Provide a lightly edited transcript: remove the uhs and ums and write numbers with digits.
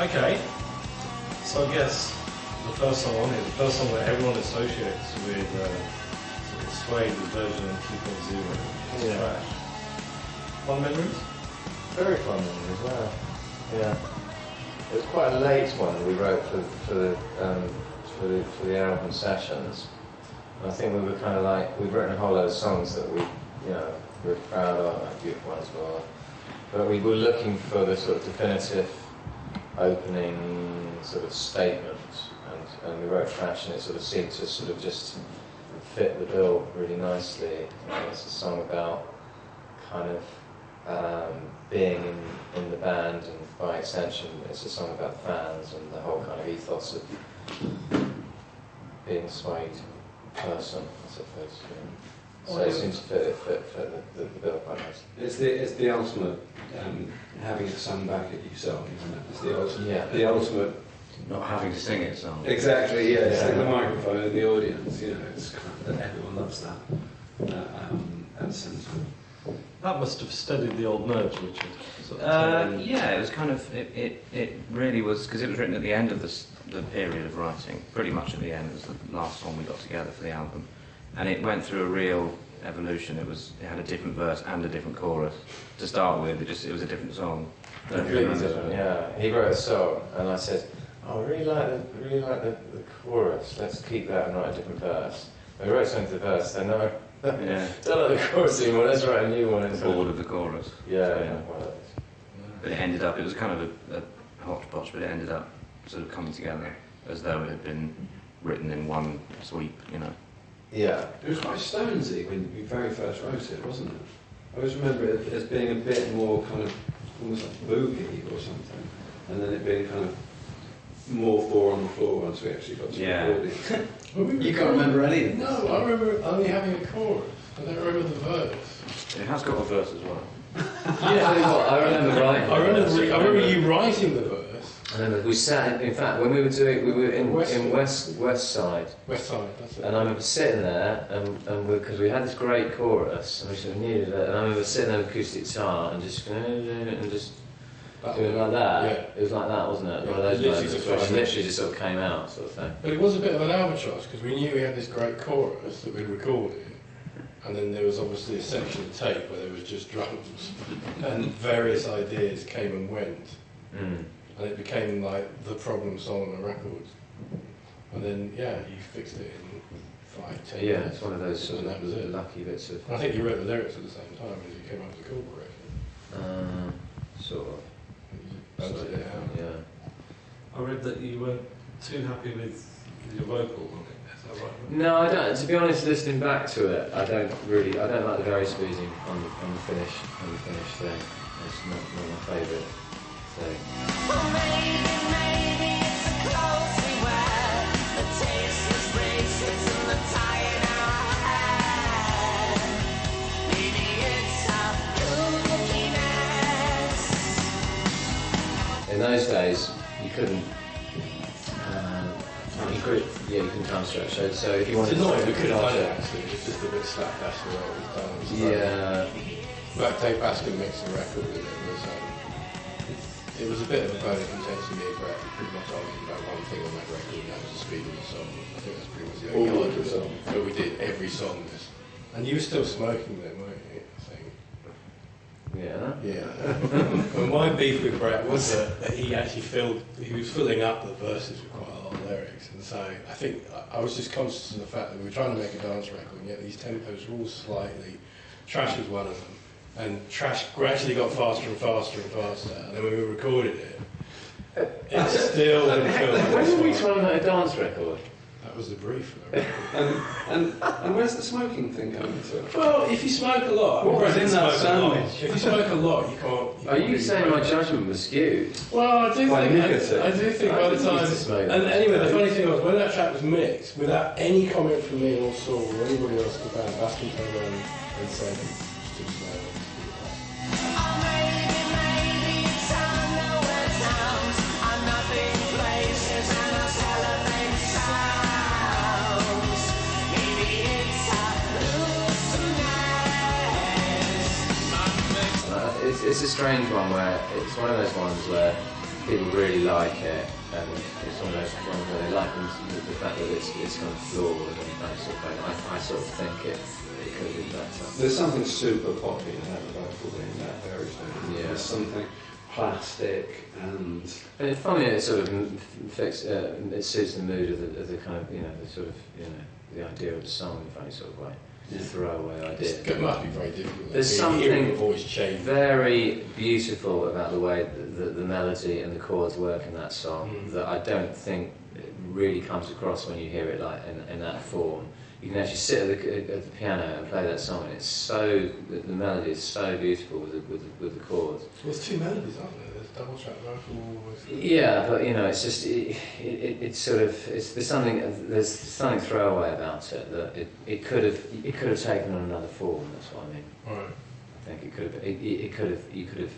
Okay, so I guess the first song on it, the first song that everyone associates with sort of Suede version 2.0 is Trash. Fond memories? Very fond memories, wow. Yeah. It was quite a late one that we wrote for the album sessions. And I think we were kind of like, we'd written a whole load of songs that we were proud of, like Beautiful One as well. But we were looking for the sort of definitive opening sort of statement, and we wrote Trash, and it sort of seemed to sort of just fit the bill really nicely. It's a song about kind of being in the band, and by extension it's a song about fans and the whole kind of ethos of being a Suede person, I suppose. So it seems to fit the bill quite nicely. It's the ultimate having it sung back at yourself, isn't it? It's the ultimate. Yeah. The ultimate. Not having to sing it, so. Exactly. Yeah. Stick the microphone in the audience. It's kind of, everyone loves that. That sensible. That must have steadied the old nerves, Richard. Yeah, it was kind of, it really was, because it was written at the end of the period of writing, pretty much at the end. It was the last song we got together for the album. And it went through a real evolution. It had a different verse and a different chorus. To start with, it was a different song. Completely different, yeah. He wrote a song, and I said, I really like the chorus, let's keep that and write a different verse. I wrote something to the verse, then no, Yeah. don't like the chorus anymore, let's write a new one. Bored of the chorus. Yeah. But it ended up, it was kind of a hodgepodge, but it ended up sort of coming together as though it had been written in one sweep, Yeah. It was quite Stonesy when we very first wrote it, wasn't it? I always remember it as being a bit more kind of almost like boogie or something, and then it being kind of more four on the floor once we actually got to record it. You can't remember any of this? No, I remember only having a chorus. I don't remember the verse. It has got a verse as well. Yeah, I remember writing. I remember you writing the verse. I remember we sat, in fact, when we were in West Side. West Side, that's it. And I remember sitting there, and because we had this great chorus, and we sort of needed it, and I remember sitting there with acoustic guitar and just doing it like that. Yeah. It was like that, wasn't it? Yeah, One of those literally moments just where it flashed. literally just sort of came out, sort of thing. But it was a bit of an albatross, because we knew we had this great chorus that we'd recorded, and then there was obviously a section of tape where there was just drums, and various ideas came and went. Mm. And it became like the problem song on the record. And then, yeah, you fixed it in 5-10 Yeah, minutes. it's one of those sort And that was of it. lucky bits of... I think you wrote the lyrics at the same time as you came up with the chord progression. Sort of. Balanced it out. Yeah. I read that you weren't too happy with your vocal on it, is that right? No, I don't. To be honest, listening back to it, I don't like the very squeezing on the finish thing. It's not my favourite thing. Well, maybe it's a close we wear. The tasteless bracelets and the tie in our hair. Maybe it's our kookiness. In those days, you couldn't. You couldn't time stretch. So if you wanted It's annoying, we to could have done it time actually, it's just a bit slapdash the way it was done. It was yeah. But Dave Baskin mixed the record with it was a bit of a bone of contention me and Brett. We pretty much argued about one thing on that record, and that was the speed of the song. I think that's pretty much the only All of argument. the song. But we did every song. And you were still smoking then, weren't you? I think. Yeah. Yeah. And my beef with Brett was that he actually he was filling up the verses with quite a lot of lyrics. And so I think I was just conscious of the fact that we were trying to make a dance record, and yet these tempos were all slightly... Trash was one of them. And Trash gradually got faster and faster and faster. And then when we recorded it, it still didn't feel like When this were we one. trying to make a dance record? That was the brief for the record. And where's the smoking thing coming into it? Well, if you smoke a lot... What was in that sandwich? If you smoke a lot, you can't... Are you saying my judgment was skewed? Well, I do By think nicotine. I do think by the didn't time. used to smoke And that. anyway, the funny thing was when that track was mixed, without any comment from me or Saul or anybody else in the band, Baskin turned around and said, "It's too slow." Oh, maybe it's our nowhere towns, our nothing places and our cellophane sounds. Maybe it's our hallucinations. It's a strange one where it's one of those ones where people really like it, and it's one of those ones where they like the fact that it's kind of flawed and that sort of thing. I sort of think it could have been better. There's something super poppy about the vocal in that very thing. Yeah. There's something plastic and And it's funny, it sort of it suits the mood of the kind of, the sort of, the idea of the song in a funny sort of way. Yeah. Throwaway idea. It must be very difficult. There's Hearing something the voice change. very beautiful about the way the melody and the chords work in that song that I don't think really comes across when you hear it like in that form. You can actually sit at the piano and play that song, and it's so the melody is so beautiful with the chords. Well, there's two melodies, aren't there? There's double track vocal. Yeah, but it's just it's sort of there's something throwaway about it that it could have taken on another form. That's what I mean. Right. I think it could have you could have